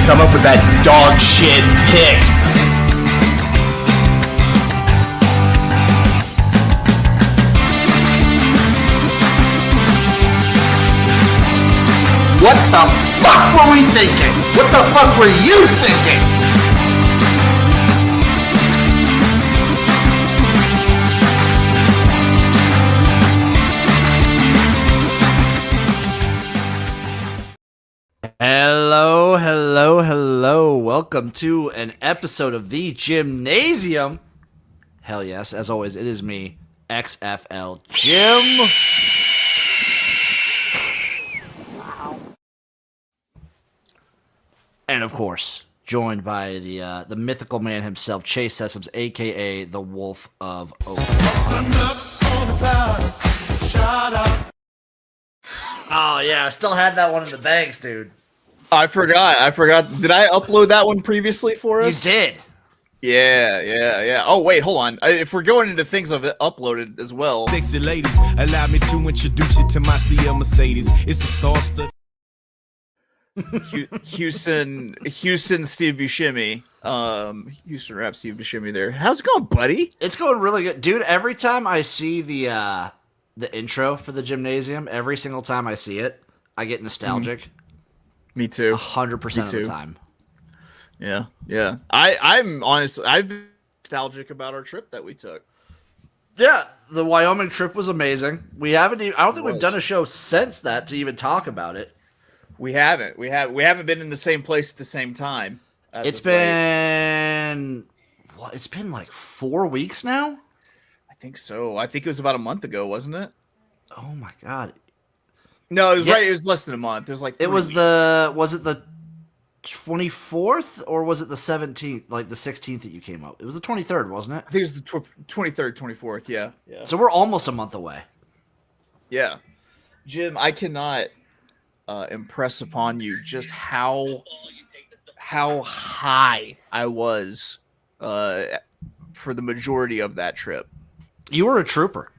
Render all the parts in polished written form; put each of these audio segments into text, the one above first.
come up with that dog shit pick. What the fuck were we thinking? What the fuck were you thinking? Hello, hello, hello. Welcome to an episode of the Jimnasium. Hell yes, as always, it is me, XFL Jim. And of course, joined by the mythical man himself, Chase Sessoms, aka the Wolf of Oklahoma. Oh yeah, I still had that one in the banks, dude. I forgot. Did I upload that one previously for us? You did. Yeah. Oh, wait, hold on. If we're going into things I've uploaded as well. Sexy ladies, allow me to introduce you to my CL Mercedes. It's a star-studded. Houston, Steve Buscemi. Houston rap Steve Buscemi there. How's it going, buddy? It's going really good. Dude, every time I see the intro for the Jimnasium, every single time I see it, I get nostalgic. Me too. 100% of the time. Yeah. I'm honestly, I've been nostalgic about our trip that we took. Yeah, the Wyoming trip was amazing. I don't think we've done a show since that to even talk about it. We haven't been in the same place at the same time. It's been like 4 weeks now? I think so. I think it was about a month ago, wasn't it? Oh my god. No, it was right. It was less than a month. It was like 3 was weeks. Was it the 24th or was it the 17th, like the 16th that you came up? It was the 23rd, wasn't it? I think it was the 23rd, 24th. Yeah. So we're almost a month away. Yeah. Jim, I cannot impress upon you just how high I was for the majority of that trip. You were a trooper.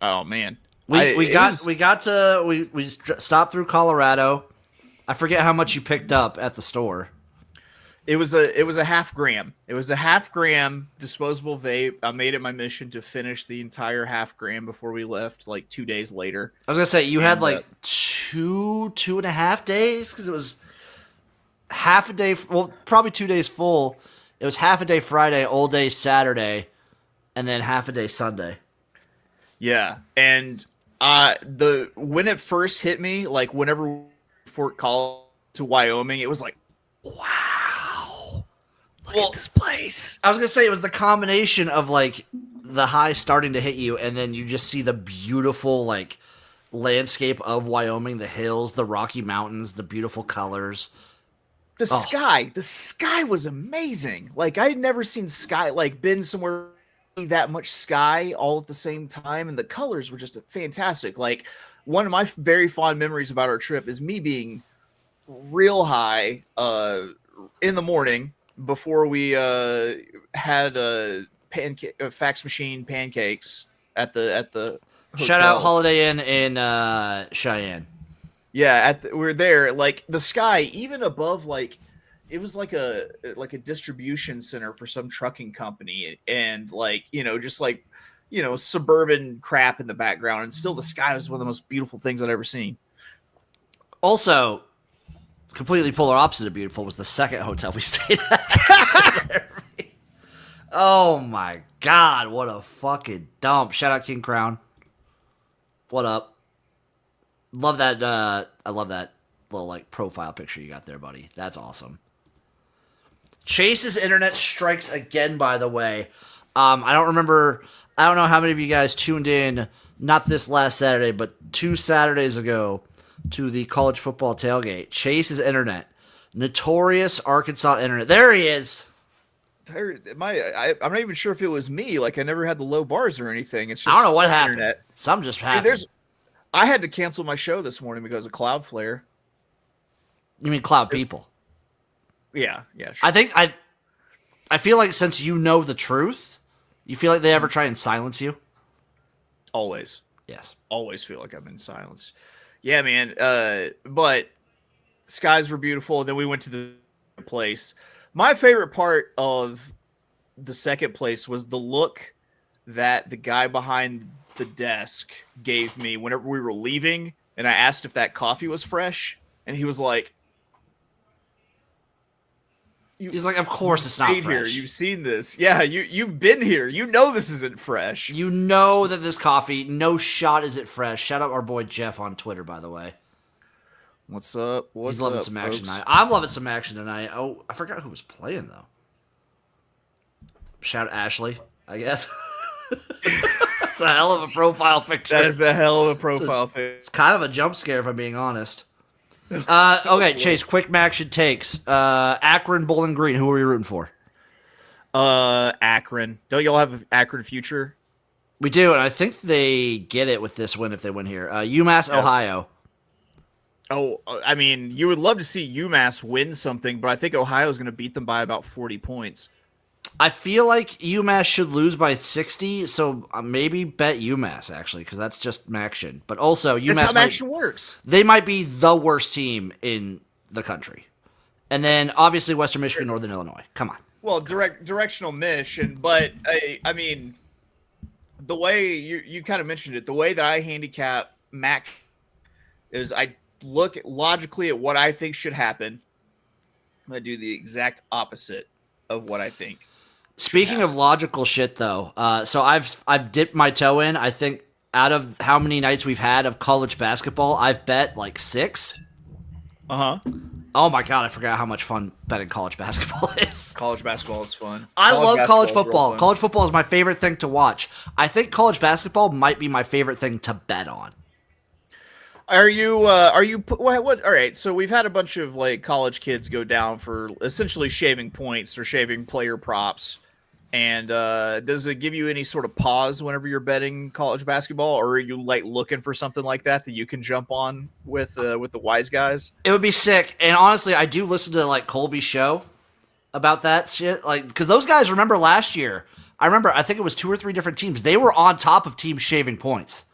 Oh man. We stopped through Colorado. I forget how much you picked up at the store. It was a half gram. It was a half gram disposable vape. I made it my mission to finish the entire half gram before we left, like 2 days later. I was gonna say you had like two and a half days because it was half a day. Well, probably 2 days full. It was half a day Friday, all day Saturday, and then half a day Sunday. Yeah, and when it first hit me, like whenever Fort Collins to Wyoming, it was like, wow, look at this place. I was gonna say it was the combination of like the high starting to hit you, and then you just see the beautiful like landscape of Wyoming, the hills, the Rocky Mountains, the beautiful colors. The sky was amazing. Like I had never seen sky, like been somewhere that much sky all at the same time, and the colors were just fantastic. Like one of my very fond memories about our trip is me being real high in the morning before we had a fax machine pancakes at the hotel. Shout out Holiday Inn in Cheyenne. Yeah, we're there. Like the sky, even above, like it was like a distribution center for some trucking company, and like just like suburban crap in the background, and still the sky was one of the most beautiful things I'd ever seen. Also, completely polar opposite of beautiful was the second hotel we stayed at. Oh my god, what a fucking dump. Shout out King Crown. What up? Love that I love that little like profile picture you got there, buddy. That's awesome. Chase's internet strikes again, by the way. I don't know how many of you guys tuned in, not this last Saturday, but 2 Saturdays ago to the college football tailgate. Chase's internet. Notorious Arkansas internet. There he is. I'm not even sure if it was me. Like I never had the low bars or anything. It's just I don't know what happened. Internet. Something just happened. I had to cancel my show this morning because of Cloudflare. You mean Cloud People? Yeah, sure. I feel like since you know the truth, you feel like they ever try and silence you? Always. Yes. Always feel like I've been silenced. Yeah, man. But skies were beautiful. And then we went to place. My favorite part of the second place was the look that the guy behind the desk gave me whenever we were leaving, and I asked if that coffee was fresh, and he was like, He's like, of course it's not fresh. Here. You've seen this. Yeah, you've been here. You know this isn't fresh. You know that this coffee, no shot is it fresh. Shout out our boy Jeff on Twitter, by the way. What's up? He's loving some action tonight. I'm loving some action tonight. Oh, I forgot who was playing, though. Shout out Ashley, I guess. That's a hell of a profile picture. That is a hell of a profile picture. It's kind of a jump scare, if I'm being honest. Okay, Chase, quick action takes. Akron, Bowling Green, who are we rooting for? Akron. Don't y'all have Akron future? We do, and I think they get it with this win if they win here. UMass, Ohio. Oh, I mean, you would love to see UMass win something, but I think Ohio is going to beat them by about 40 points. I feel like UMass should lose by 60, so maybe bet UMass, actually, because that's just action. But also, UMass that's how action works. They might be the worst team in the country. And then, obviously, Western Michigan, Northern Illinois. Come on. Well, directional mission, but, I mean, the way you kind of mentioned it, the way that I handicap Mac is I look logically at what I think should happen. I'm going to do the exact opposite of what I think. Speaking of logical shit, though, so I've dipped my toe in. I think out of how many nights we've had of college basketball, I've bet like 6. Uh-huh. Oh my god, I forgot how much fun betting college basketball is. College basketball is fun. I love college football. College football is my favorite thing to watch. I think college basketball might be my favorite thing to bet on. Are you what? All right. So we've had a bunch of like college kids go down for essentially shaving points or shaving player props. And does it give you any sort of pause whenever you're betting college basketball, or are you like looking for something like that you can jump on with the wise guys? It would be sick. And honestly, I do listen to like Colby's show about that shit. Like, because those guys, remember last year, I think it was 2 or 3 different teams. They were on top of teams shaving points.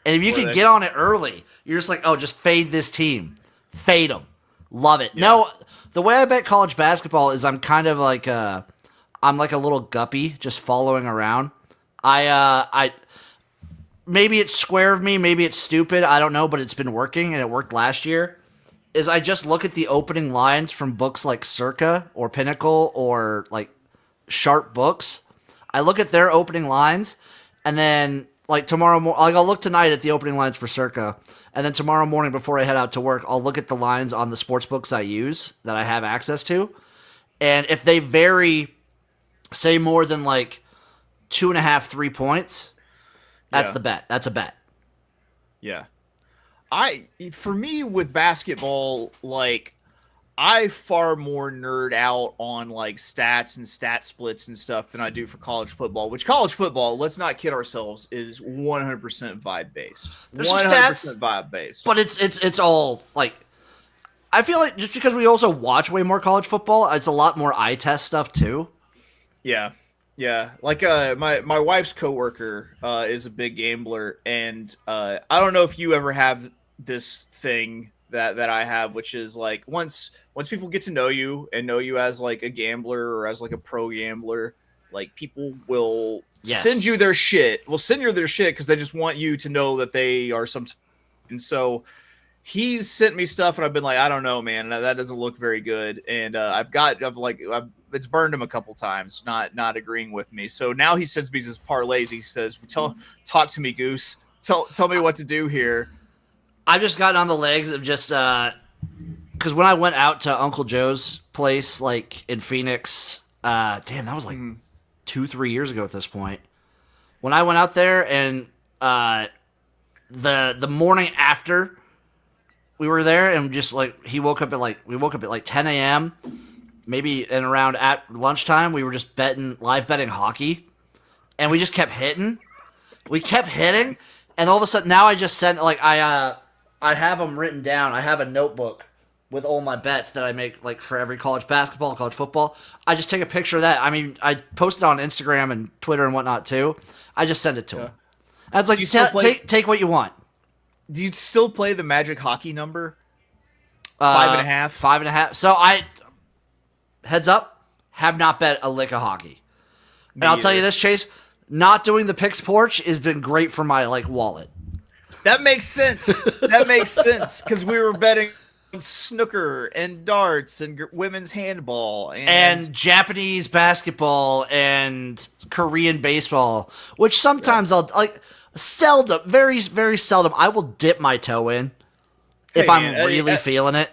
And if you can get on it early, you're just like, oh, just fade this team. Fade them. Love it. Yeah. No, the way I bet college basketball is I'm kind of like I'm like a little guppy just following around. I maybe it's square of me, maybe it's stupid, I don't know, but it's been working and it worked last year. Is I just look at the opening lines from books like Circa or Pinnacle or like Sharp Books. I look at their opening lines, and then like tomorrow morning, like I'll look tonight at the opening lines for Circa, and then tomorrow morning before I head out to work, I'll look at the lines on the sports books I use that I have access to, and if they vary, say more than like 2.5, 3 points, that's the bet. That's a bet. Yeah. For me with basketball, like I far more nerd out on like stats and stat splits and stuff than I do for college football, which college football, let's not kid ourselves, is 100% vibe based. 100% vibe based. But it's all like, I feel like just because we also watch way more college football, it's a lot more eye test stuff too. Yeah. Yeah. Like my wife's coworker is a big gambler, and I don't know if you ever have this thing that I have, which is like once people get to know you and know you as like a gambler or as like a pro gambler, like people will send you their shit. Will send you their shit because they just want you to know that they are some. And so he's sent me stuff, and I've been like, I don't know, man, that doesn't look very good. And it's burned him a couple times, not agreeing with me. So now he sends me his parlays. He says, talk to me, Goose. Tell me what to do here. I've just gotten on the legs of just because when I went out to Uncle Joe's place, like in Phoenix, that was like 2-3 years ago at this point. When I went out there, and the morning after we were there, and just like we woke up at like 10 a.m. maybe, and around at lunchtime we were just live betting hockey, and we just kept hitting. We kept hitting, and all of a sudden now I just sent like I have them written down. I have a notebook with all my bets that I make, like for every college basketball, college football. I just take a picture of that. I mean, I post it on Instagram and Twitter and whatnot too. I just send it to them. I was like, take what you want. Do you still play the magic hockey number? 5.5? 5.5. So heads up, have not bet a lick of hockey. And Me I'll tell you either. this, Chase, not doing the picks porch has been great for my wallet. That makes sense. That makes sense because we were betting on snooker and darts and women's handball And Japanese basketball and Korean baseball, which sometimes I'll seldom, very, very seldom, I will dip my toe in if I'm really feeling it.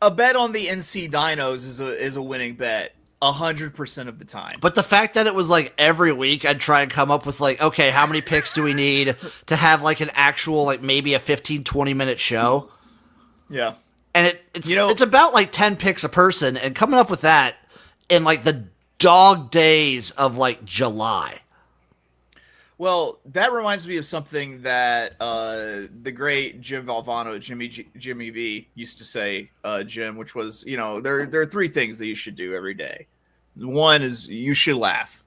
A bet on the NC Dinos is a winning bet 100% of the time. But the fact that it was every week, I'd try and come up with okay, how many picks do we need to have an actual maybe a 15-20 minute show? Yeah. And it's about 10 picks a person, and coming up with that in the dog days of July. Well, that reminds me of something that the great Jim Valvano, Jimmy V, used to say, Jim, which was, there are three things that you should do every day. One is you should laugh.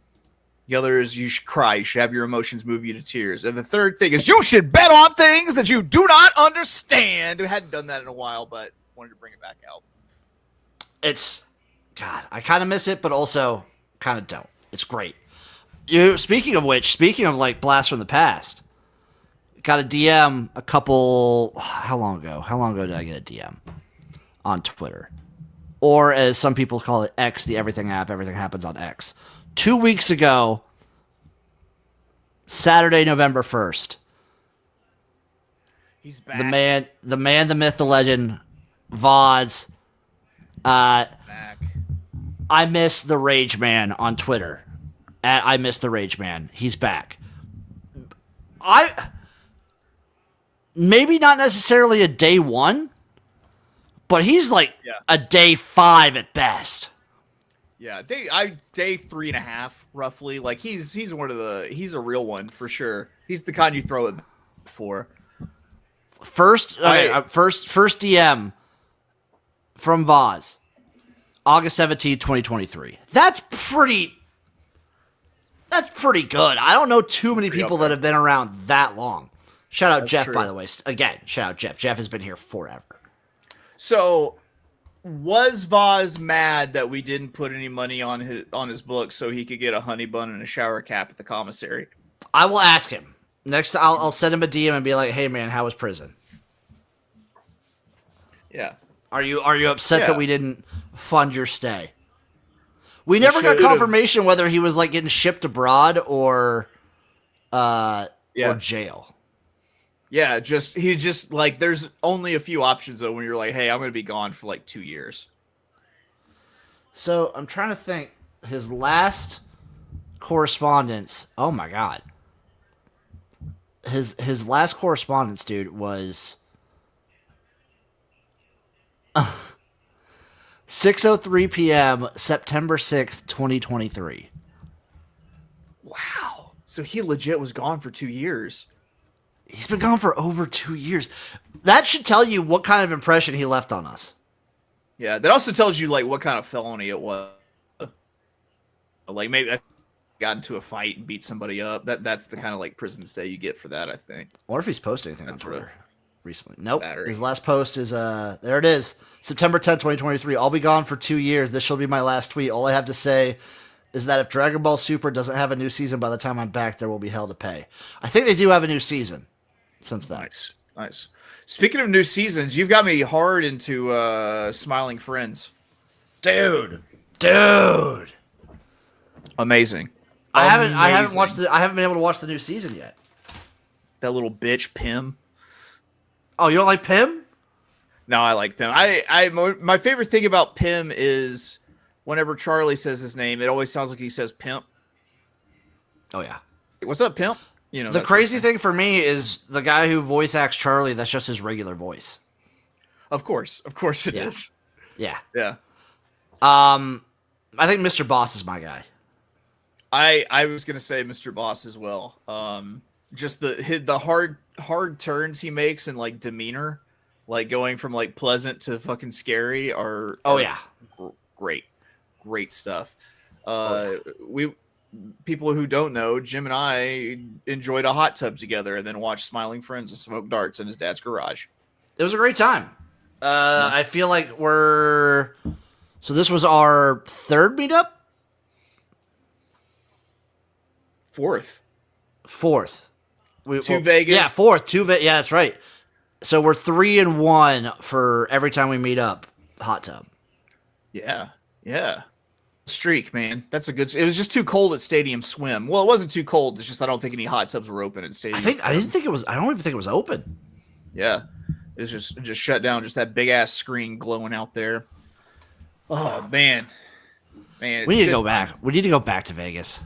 The other is you should cry. You should have your emotions move you to tears. And the third thing is you should bet on things that you do not understand. We hadn't done that in a while, but wanted to bring it back out. God, I kind of miss it, but also kind of don't. It's great. Speaking of Blast from the Past, got a DM a couple, how long ago did I get a DM on Twitter? Or as some people call it, X, the everything app, everything happens on X. 2 weeks ago, Saturday, November 1st. He's back. The man, the myth, the legend, Voz. Back. I miss the Rage Man on Twitter. I miss the Rage Man. He's back. Maybe not necessarily a day one, but he's a day 5 at best. Yeah, day 3.5 roughly. He's a real one for sure. He's the kind you throw it for. First DM from Voz, August 17th, 2023. That's pretty good. I don't know too many people that have been around that long. Shout out Jeff, by the way. Again, shout out Jeff. Jeff has been here forever. So, was Voz mad that we didn't put any money on his book so he could get a honey bun and a shower cap at the commissary? I will ask him. Next, I'll send him a DM and be like, "Hey man, how was prison?" Yeah. Are you upset that we didn't fund your stay? We never got confirmation whether he was getting shipped abroad or jail. Yeah, there's only a few options though when you're like, hey, I'm going to be gone for 2 years. So I'm trying to think. His last correspondence. Oh my god. His last correspondence, dude, was 6:03 p.m. September 6th, 2023. Wow. So he legit was gone for 2 years. He's been gone for over 2 years. That should tell you what kind of impression he left on us. Yeah, that also tells you what kind of felony it was. Maybe I got into a fight and beat somebody up. That's the kind of prison stay you get for that, I think. I wonder if he's posted anything on Twitter recently. Nope. Battery. His last post is there it is. September 10th, 2023. I'll be gone for 2 years. This shall be my last tweet. All I have to say is that if Dragon Ball Super doesn't have a new season by the time I'm back, there will be hell to pay. I think they do have a new season since then. Nice. Speaking of new seasons, you've got me hard into Smiling Friends. Dude. Amazing. I haven't been able to watch the new season yet. That little bitch Pim. Oh, you don't like Pim? No, I like Pim. My favorite thing about Pim is whenever Charlie says his name, it always sounds like he says pimp. Oh yeah. What's up, pimp? The crazy thing for me is the guy who voice acts Charlie, that's just his regular voice. Of course it is. Yeah. I think Mr. Boss is my guy. I was gonna say Mr. Boss as well. Just the hard turns he makes in demeanor, going from pleasant to fucking scary are great stuff. People who don't know, Jim and I enjoyed a hot tub together and then watched Smiling Friends and smoked darts in his dad's garage. It was a great time. I feel like we're So this was our third meetup? Fourth. Fourth. Vegas. Yeah, fourth. Yeah, that's right. So we're 3-1 for every time we meet up. Hot tub. Yeah. Streak, man. That's a good. It was just too cold at Stadium Swim. Well, it wasn't too cold. It's just I don't think any hot tubs were open at Stadium. I didn't think it was. I don't even think it was open. Yeah, it was just shut down. Just that big ass screen glowing out there. Oh man. We need to go back. We need to go back to Vegas.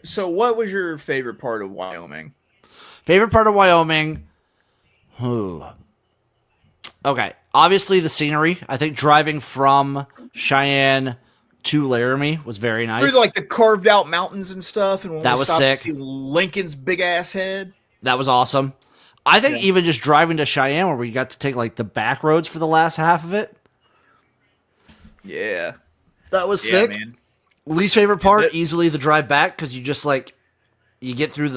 So what was your favorite part of Wyoming? Favorite part of Wyoming? Ooh. Okay. Obviously the scenery. I think driving from Cheyenne to Laramie was very nice. Through like the carved out mountains and stuff, and when that we was stopped sick. to see Lincoln's big ass head. That was awesome. I think even just driving to Cheyenne, where we got to take like the back roads for the last half of it. Yeah, that was sick. Man. Least favorite part, easily the drive back, because you just like you get through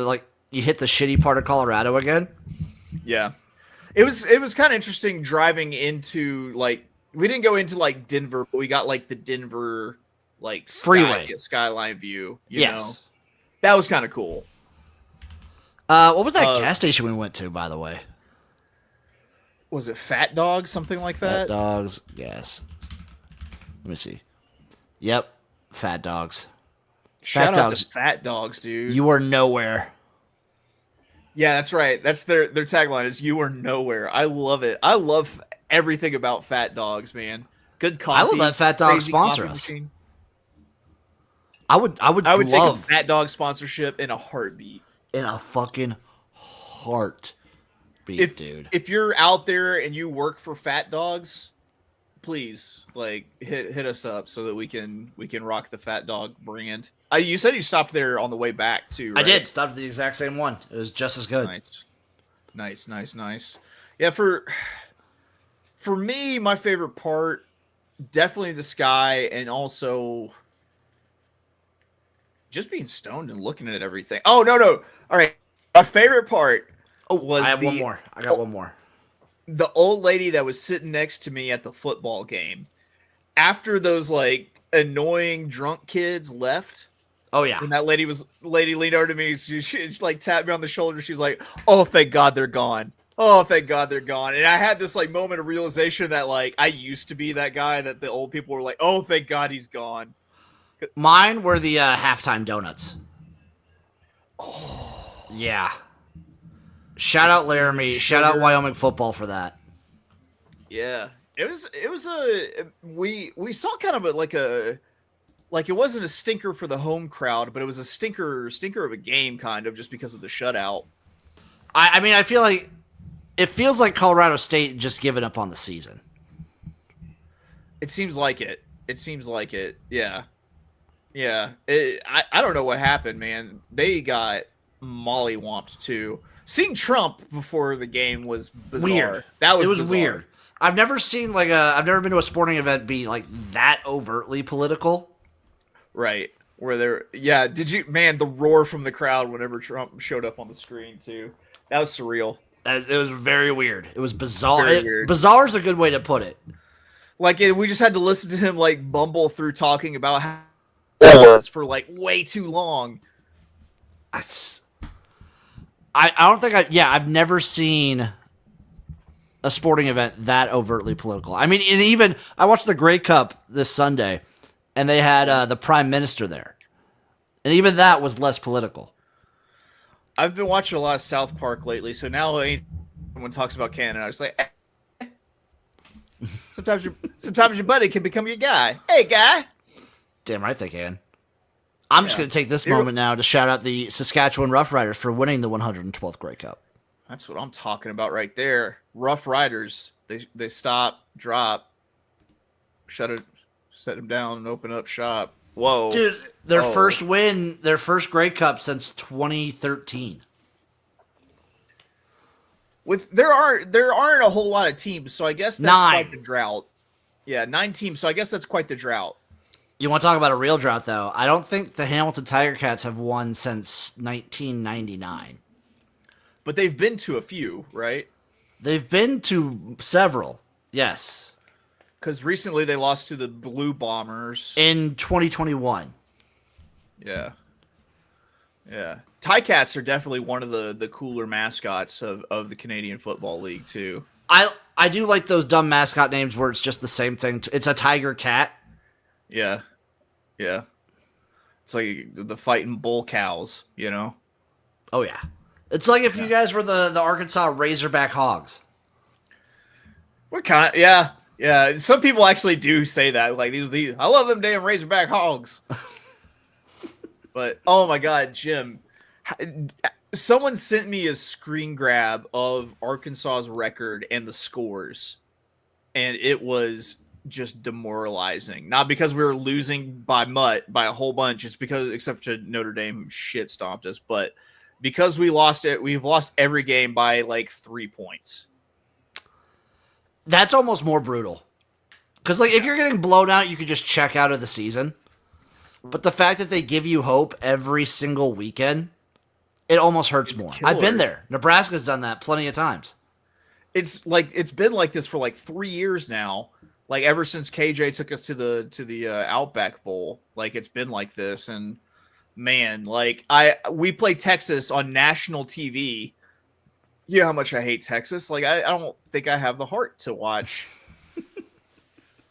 you hit the shitty part of Colorado again. Yeah, it was kind of interesting driving into we didn't go into like Denver, but we got like the Denver freeway skyline view. You know? That was kind of cool. What was that gas station we went to, by the way? Was it Fat Dog, something like that? Fat Dogs, yes. Let me see. Yep, Fat Dogs. Shout out to Fat Dogs, dude. You are nowhere. Yeah, that's right. That's their tagline is "You are nowhere." I love it. I love everything about Fat Dogs, man. Good coffee. I would let Fat Dogs sponsor us. Machine. I would love take a Fat Dog sponsorship in a heartbeat. In a fucking heartbeat, dude. If you're out there and you work for Fat Dogs, please hit us up so that we can rock the Fat Dog brand. You said you stopped there on the way back too, right? I did. Stopped at the exact same one. It was just as good. Nice. Yeah, for me, my favorite part, definitely the sky, and also just being stoned and looking at everything. Oh no! All right, my favorite part was I have one more. I got one more. The old lady that was sitting next to me at the football game, after those annoying drunk kids left. Oh yeah. And that lady leaned over to me. She tapped me on the shoulder. She's like, "Oh, thank God they're gone. Oh, thank God they're gone." And I had this moment of realization that I used to be that guy that the old people were like, "Oh, thank God he's gone." Mine were the halftime donuts. Oh yeah. Shout out Laramie. Shout out Wyoming football for that. Yeah, it was we saw kind of it wasn't a stinker for the home crowd, but it was a stinker of a game, kind of, just because of the shutout. I mean, I feel like it feels like Colorado State just giving up on the season. It seems like it. Yeah. I don't know what happened, man. They got mollywomped too. Seeing Trump before the game was bizarre. Weird. It was bizarre. Weird. I've never seen I've never been to a sporting event be that overtly political. Right. Did you, man, the roar from the crowd whenever Trump showed up on the screen too. That was surreal. It was very weird. It was bizarre. Weird. Bizarre is a good way to put it. We just had to listen to him bumble through talking about how it was for way too long. I don't think I've never seen a sporting event that overtly political. I mean, and even I watched the Grey Cup this Sunday, and they had the Prime Minister there, and even that was less political. I've been watching a lot of South Park lately, so now someone talks about Canada, I was like, sometimes your buddy can become your guy. Hey, guy. Damn right they can. I'm just going to take this moment now to shout out the Saskatchewan Roughriders for winning the 112th Grey Cup. That's what I'm talking about right there. Rough Riders. They stop, drop, set them down, and open up shop. Whoa. Dude, their first win, their first Grey Cup since 2013. There aren't a whole lot of teams, so I guess that's quite the drought. Yeah, 9 teams, so I guess that's quite the drought. You want to talk about a real drought, though? I don't think the Hamilton Tiger Cats have won since 1999. But they've been to a few, right? They've been to several, yes. Because recently they lost to the Blue Bombers. in 2021. Yeah. Yeah. Ticats are definitely one of the cooler mascots of the Canadian Football League, too. I do like those dumb mascot names where it's just the same thing. It's a tiger cat. Yeah. Yeah. It's like the fighting bull cows, you know? Oh, yeah. It's like if you guys were the Arkansas Razorback Hogs. What kind? Yeah. Yeah. Some people actually do say that. Like, these I love them damn Razorback Hogs. But, oh my God, Jim. Someone sent me a screen grab of Arkansas's record and the scores, and it was just demoralizing. Not because we were losing by a whole bunch. It's because, except to Notre Dame, who shit stomped us, but because we lost it, we've lost every game by like 3 points. That's almost more brutal. Because like if you're getting blown out, you could just check out of the season. But the fact that they give you hope every single weekend, it almost hurts more. Killer. I've been there. Nebraska's done that plenty of times. It's been like this for like 3 years now. Like ever since KJ took us to the Outback Bowl, like it's been like this. And man, like we play Texas on national TV. You know how much I hate Texas. Like I don't think I have the heart to watch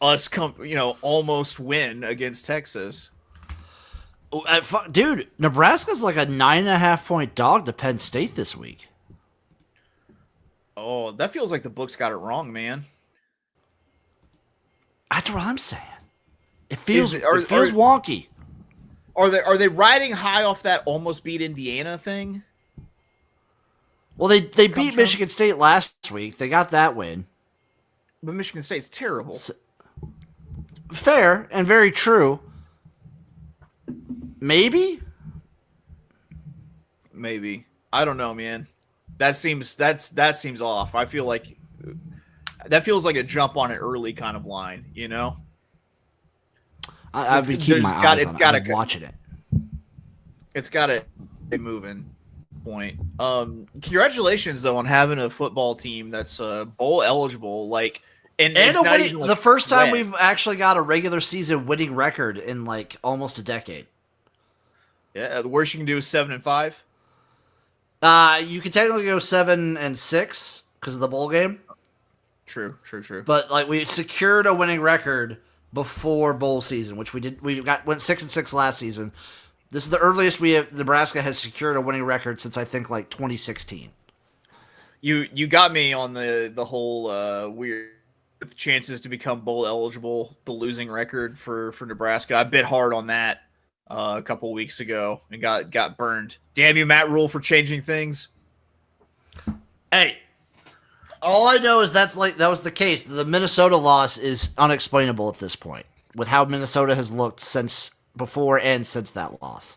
us almost win against Texas. Dude, Nebraska's like a 9.5-point dog to Penn State this week. Oh, that feels like the books got it wrong, man. That's what I'm saying. It feels Are wonky. Are they riding high off that almost beat Indiana thing? Well, they beat Michigan State last week. They got that win. But Michigan State's terrible. Fair and very true. Maybe. I don't know, man. That seems off. I feel like that feels like a jump on it early kind of line, you know? I've been keeping my eyes on it. I'm watching it. It's got a moving point. Congratulations though on having a football team that's bowl eligible. Like, and it's not even, like, the first time we've actually got a regular season winning record in like almost a decade. Yeah, the worst you can do is 7-5. You can technically go 7-6 because of the bowl game. True. But like we secured a winning record before bowl season, which we did. Went 6-6 last season. This is the earliest Nebraska has secured a winning record since I think like 2016. You got me on the whole weird chances to become bowl eligible, the losing record for Nebraska. I bit hard on that a couple weeks ago and got burned. Damn you, Matt Rule, for changing things. Hey, all I know is that was the case. The Minnesota loss is unexplainable at this point with how Minnesota has looked since before and since that loss.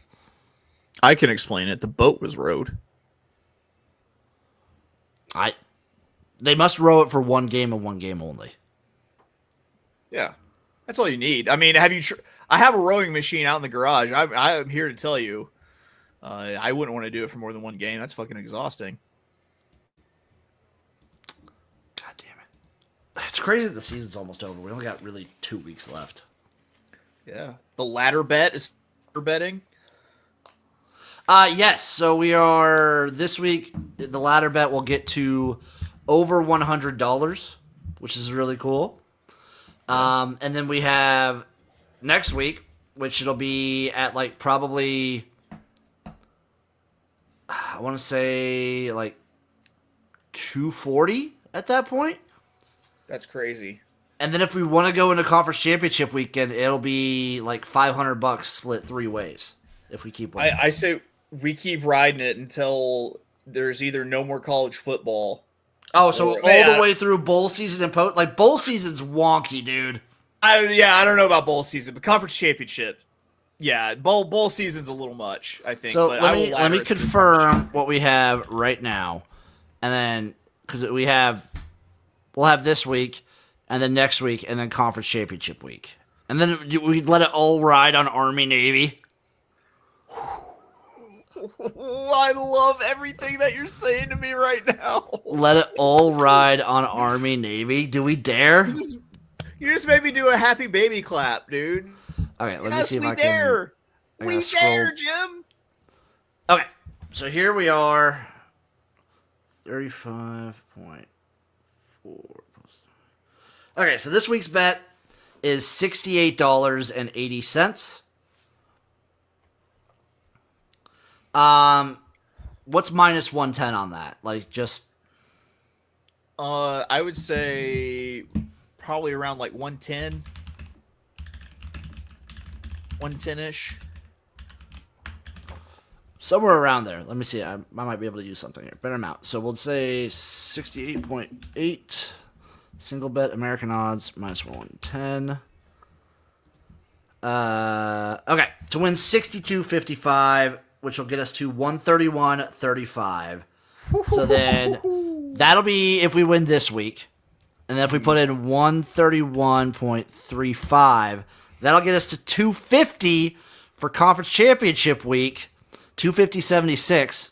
I can explain it. The boat was rowed. They must row it for one game and one game only. Yeah, that's all you need. I mean, I have a rowing machine out in the garage. I'm here to tell you, I wouldn't want to do it for more than one game. That's fucking exhausting. God damn it! It's crazy that the season's almost over. We only got really 2 weeks left. Yeah, the ladder bet is betting. Yes. So we are this week. The ladder bet will get to over $100, which is really cool. And then we have next week, which it'll be at like probably, I want to say like 240 at that point. That's crazy. And then if we want to go into conference championship weekend, it'll be like $500 split 3 ways if we keep winning. I say we keep riding it until there's either no more college football. Oh, so all the way through bowl season and post, like bowl season's wonky, dude. I don't know about bowl season, but conference championship, yeah, bowl season's a little much, I think. So but let me confirm what we have right now, and then because we'll have this week, and then next week, and then conference championship week, and then we let it all ride on Army Navy. I love everything that you're saying to me right now. Let it all ride on Army Navy. Do we dare? You just made me do a happy baby clap, dude. Okay, let me Yes, see if we I dare. can. I We gotta dare, scroll. Jim. Okay, so here we are. 35.4. Okay, so this week's bet is $68.80. What's minus 110 on that? Like just I would say probably around like 110. 110-ish. somewhere around there. Let me see. I might be able to use something here. Better amount. So we'll say 68.8. Single bet American odds minus 110. Okay, to win 62.55, which will get us to 131.35. So then that'll be if we win this week. And then if we put in 131.35, that'll get us to 250 for conference championship week. 250.76.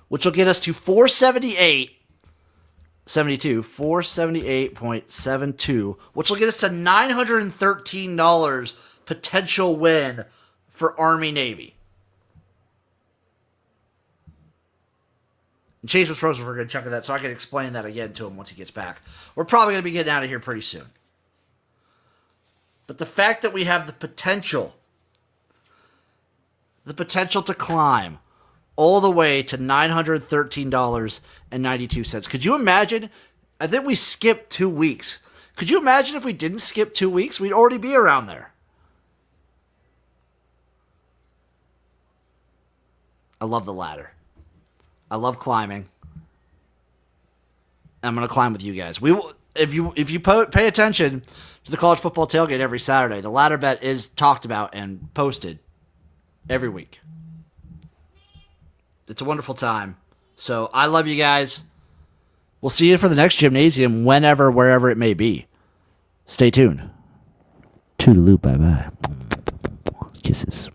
Which will get us to 478.72, which will get us to $913 potential win for Army Navy. And Chase was frozen for a good chunk of that, so I can explain that again to him once he gets back. We're probably going to be getting out of here pretty soon. But the fact that we have the potential to climb all the way to $913.92. Could you imagine? I think we skipped 2 weeks. Could you imagine if we didn't skip 2 weeks? We'd already be around there. I love the ladder. I love climbing. I'm going to climb with you guys. We will, if you pay attention to the college football tailgate every Saturday, the ladder bet is talked about and posted every week. It's a wonderful time. So I love you guys. We'll see you for the next Jimnasium whenever, wherever it may be. Stay tuned. Toodaloo, bye-bye. Kisses.